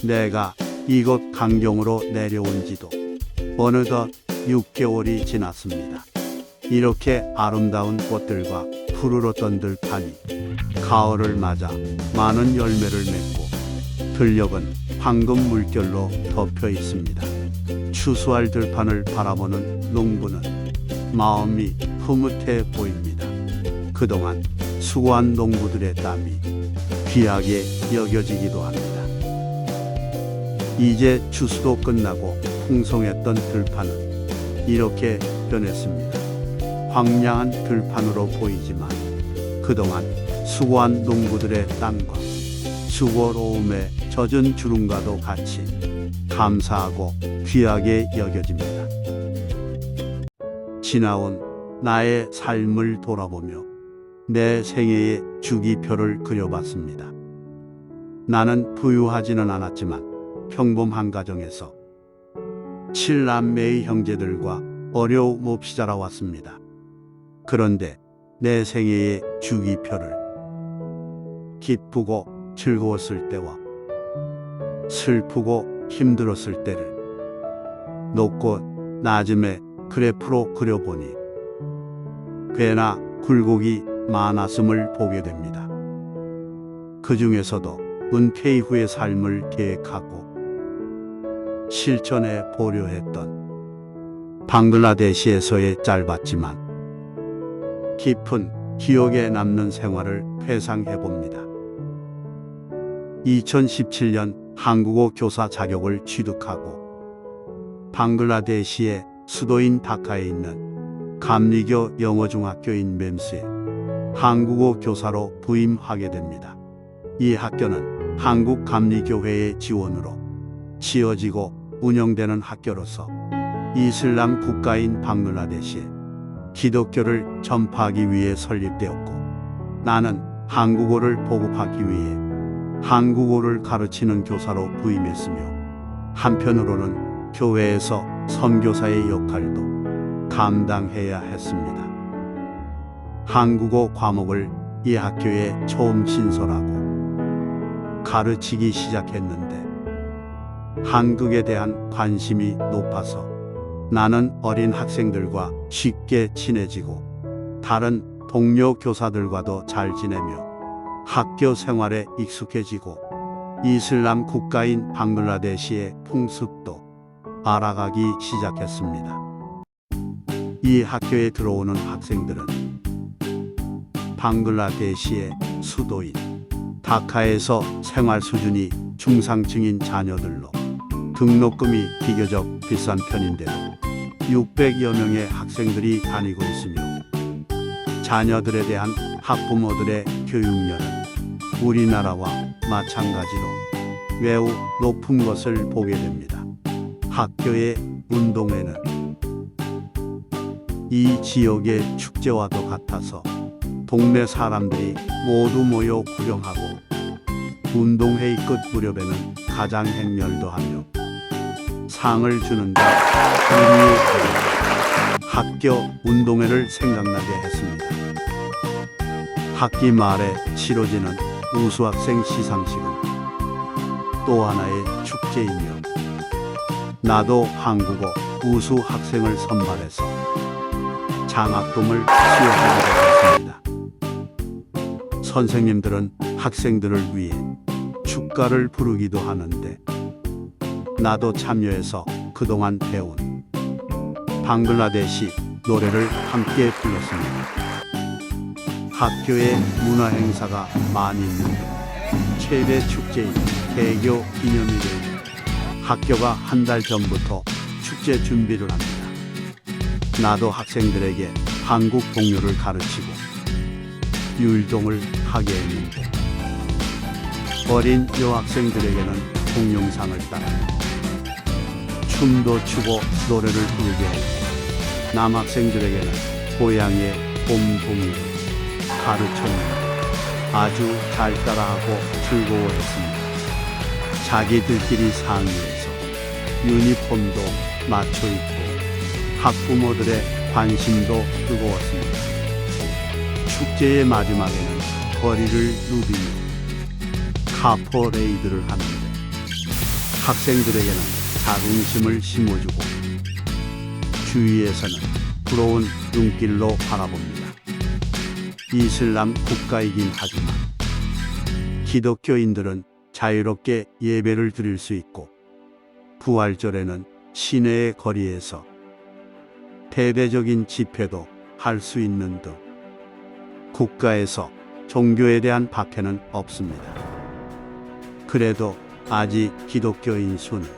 내가 이곳 강경으로 내려온 지도 어느덧 6개월이 지났습니다. 이렇게 아름다운 꽃들과 푸르렀던 들판이 가을을 맞아 많은 열매를 맺고 들녘은 황금 물결로 덮여 있습니다. 추수할 들판을 바라보는 농부는 마음이 흐뭇해 보입니다. 그동안 수고한 농부들의 땀이 귀하게 여겨지기도 합니다. 이제 추수도 끝나고 풍성했던 들판은 이렇게 변했습니다. 황량한 들판으로 보이지만 그동안 수고한 농부들의 땀과 수고로움에 젖은 주름과도 같이 감사하고 귀하게 여겨집니다. 지나온 나의 삶을 돌아보며 내 생애의 주기표를 그려봤습니다. 나는 부유하지는 않았지만 평범한 가정에서 7남매의 형제들과 어려움 없이 자라왔습니다. 그런데 내 생애의 주기표를 기쁘고 즐거웠을 때와 슬프고 힘들었을 때를 높고 낮음의 그래프로 그려보니 꽤나 굴곡이 많았음을 보게 됩니다. 그 중에서도 은퇴 이후의 삶을 계획하고 실천해 보려 했던 방글라데시에서의 짧았지만 깊은 기억에 남는 생활을 회상해 봅니다. 2017년 한국어 교사 자격을 취득하고 방글라데시의 수도인 다카에 있는 감리교 영어중학교인 맴스에 한국어 교사로 부임하게 됩니다. 이 학교는 한국 감리교회의 지원으로 지어지고 운영되는 학교로서 이슬람 국가인 방글라데시에 기독교를 전파하기 위해 설립되었고, 나는 한국어를 보급하기 위해 한국어를 가르치는 교사로 부임했으며, 한편으로는 교회에서 선교사의 역할도 감당해야 했습니다. 한국어 과목을 이 학교에 처음 신설하고 가르치기 시작했는데 한국에 대한 관심이 높아서 나는 어린 학생들과 쉽게 친해지고 다른 동료 교사들과도 잘 지내며 학교 생활에 익숙해지고 이슬람 국가인 방글라데시의 풍습도 알아가기 시작했습니다. 이 학교에 들어오는 학생들은 방글라데시의 수도인 다카에서 생활 수준이 중상층인 자녀들로 등록금이 비교적 비싼 편인데도 600여 명의 학생들이 다니고 있으며 자녀들에 대한 학부모들의 교육열은 우리나라와 마찬가지로 매우 높은 것을 보게 됩니다. 학교의 운동회는 이 지역의 축제와도 같아서 동네 사람들이 모두 모여 구경하고 운동회의 끝 무렵에는 가장 행렬도 하며 상을 주는데 우리의 학교 운동회를 생각나게 했습니다. 학기 말에 치러지는 우수학생 시상식은 또 하나의 축제이며 나도 한국어 우수학생을 선발해서 장학금을 수여하기로 했습니다. 선생님들은 학생들을 위해 축가를 부르기도 하는데 나도 참여해서 그동안 배운 방글라데시 노래를 함께 불렀습니다. 학교에 문화 행사가 많이 있는데 최대 축제인 개교 기념일에 학교가 한 달 전부터 축제 준비를 합니다. 나도 학생들에게 한국 동요를 가르치고 율동을 하게 했는데 어린 여학생들에게는 동영상을 따라 춤도 추고 노래를 부르게 했고 남학생들에게는 고향의 봄동요를 가르쳤는데 아주 잘 따라하고 즐거워했습니다. 자기들끼리 상의해서 유니폼도 맞춰 입고 학부모들의 관심도 뜨거웠습니다. 축제의 마지막에는 거리를 누비며 카퍼레이드를 하는데 학생들에게는 자긍심을 심어주고 주위에서는 부러운 눈길로 바라봅니다. 이슬람 국가이긴 하지만 기독교인들은 자유롭게 예배를 드릴 수 있고 부활절에는 시내의 거리에서 대대적인 집회도 할 수 있는 등 국가에서 종교에 대한 박해는 없습니다. 그래도 아직 기독교인 수는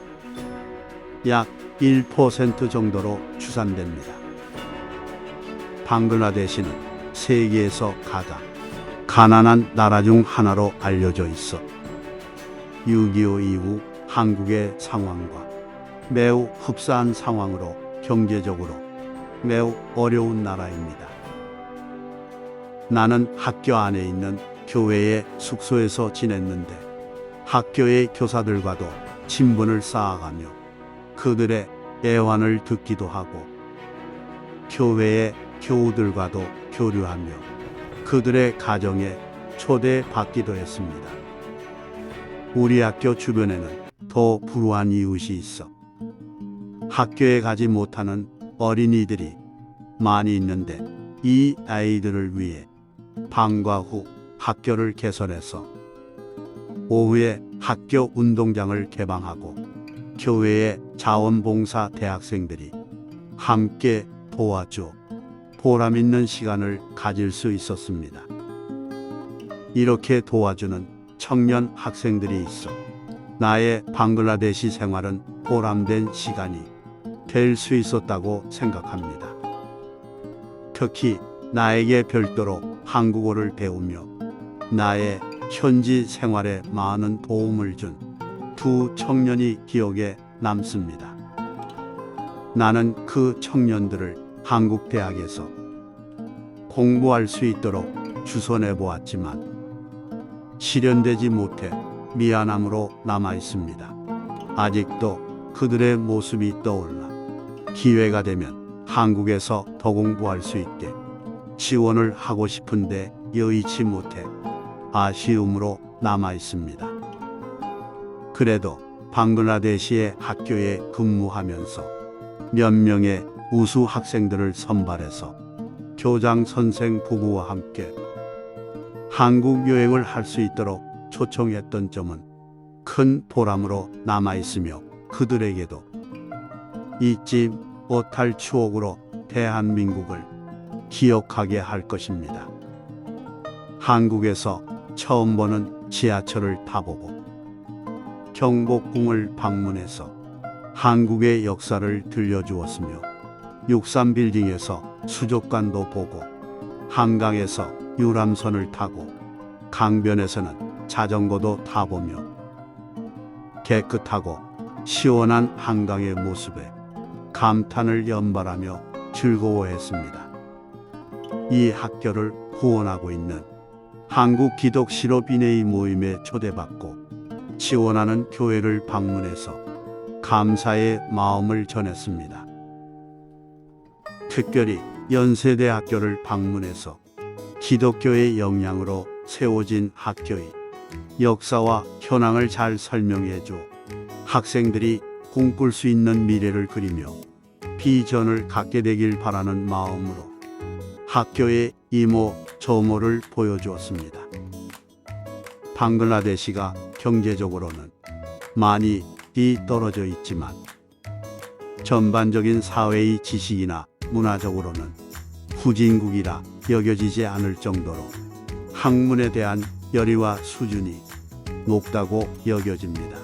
약 1% 정도로 추산됩니다. 방글라데시는 세계에서 가장 가난한 나라 중 하나로 알려져 있어 6.25 이후 한국의 상황과 매우 흡사한 상황으로 경제적으로 매우 어려운 나라입니다. 나는 학교 안에 있는 교회의 숙소에서 지냈는데 학교의 교사들과도 친분을 쌓아가며 그들의 애환을 듣기도 하고 교회의 교우들과도 교류하며 그들의 가정에 초대받기도 했습니다. 우리 학교 주변에는 더 불우한 이웃이 있어 학교에 가지 못하는 어린이들이 많이 있는데 이 아이들을 위해 방과 후 학교를 개설해서 오후에 학교 운동장을 개방하고 교회의 자원봉사 대학생들이 함께 도와줘 보람 있는 시간을 가질 수 있었습니다. 이렇게 도와주는 청년 학생들이 있어 나의 방글라데시 생활은 보람된 시간이 될 수 있었다고 생각합니다. 특히 나에게 별도로 한국어를 배우며 나의 현지 생활에 많은 도움을 준 두 청년이 기억에 남습니다. 나는 그 청년들을 한국 대학에서 공부할 수 있도록 주선해 보았지만 실현되지 못해 미안함으로 남아 있습니다. 아직도 그들의 모습이 떠올라 기회가 되면 한국에서 더 공부할 수 있게 지원을 하고 싶은데 여의치 못해 아쉬움으로 남아 있습니다. 그래도 방글라데시의 학교에 근무하면서 몇 명의 우수 학생들을 선발해서 교장 선생 부부와 함께 한국 여행을 할 수 있도록 초청했던 점은 큰 보람으로 남아 있으며 그들에게도 잊지 못할 추억으로 대한민국을 기억하게 할 것입니다. 한국에서 처음 보는 지하철을 타보고 경복궁을 방문해서 한국의 역사를 들려주었으며 63빌딩에서 수족관도 보고 한강에서 유람선을 타고 강변에서는 자전거도 타보며 깨끗하고 시원한 한강의 모습에 감탄을 연발하며 즐거워했습니다. 이 학교를 후원하고 있는 한국 기독 실업인의 모임에 초대받고 지원하는 교회를 방문해서 감사의 마음을 전했습니다. 특별히 연세대학교를 방문해서 기독교의 영향으로 세워진 학교의 역사와 현황을 잘 설명해줘 학생들이 꿈꿀 수 있는 미래를 그리며 비전을 갖게 되길 바라는 마음으로 학교의 이모 저모를 보여주었습니다. 방글라데시가 경제적으로는 많이 뒤떨어져 있지만 전반적인 사회의 지식이나 문화적으로는 후진국이라 여겨지지 않을 정도로 학문에 대한 열의와 수준이 높다고 여겨집니다.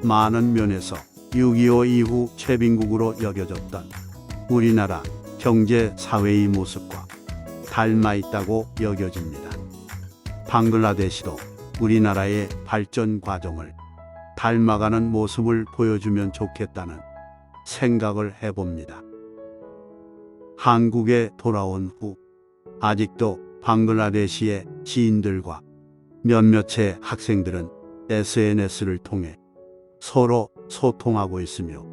많은 면에서 6.25 이후 최빈국으로 여겨졌던 우리나라 경제 사회의 모습과 닮아 있다고 여겨집니다. 방글라데시도 우리나라의 발전 과정을 닮아가는 모습을 보여주면 좋겠다는 생각을 해봅니다. 한국에 돌아온 후 아직도 방글라데시의 지인들과 몇몇의 학생들은 SNS를 통해 서로 소통하고 있으며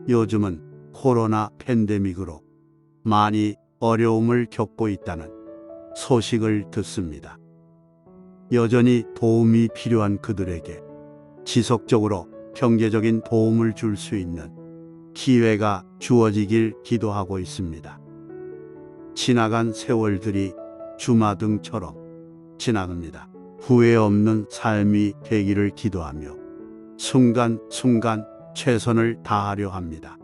요즘은 코로나 팬데믹으로 많이 어려움을 겪고 있다는 소식을 듣습니다. 여전히 도움이 필요한 그들에게 지속적으로 경제적인 도움을 줄 수 있는 기회가 주어지길 기도하고 있습니다. 지나간 세월들이 주마등처럼 지나갑니다. 후회 없는 삶이 되기를 기도하며 순간순간 최선을 다하려 합니다.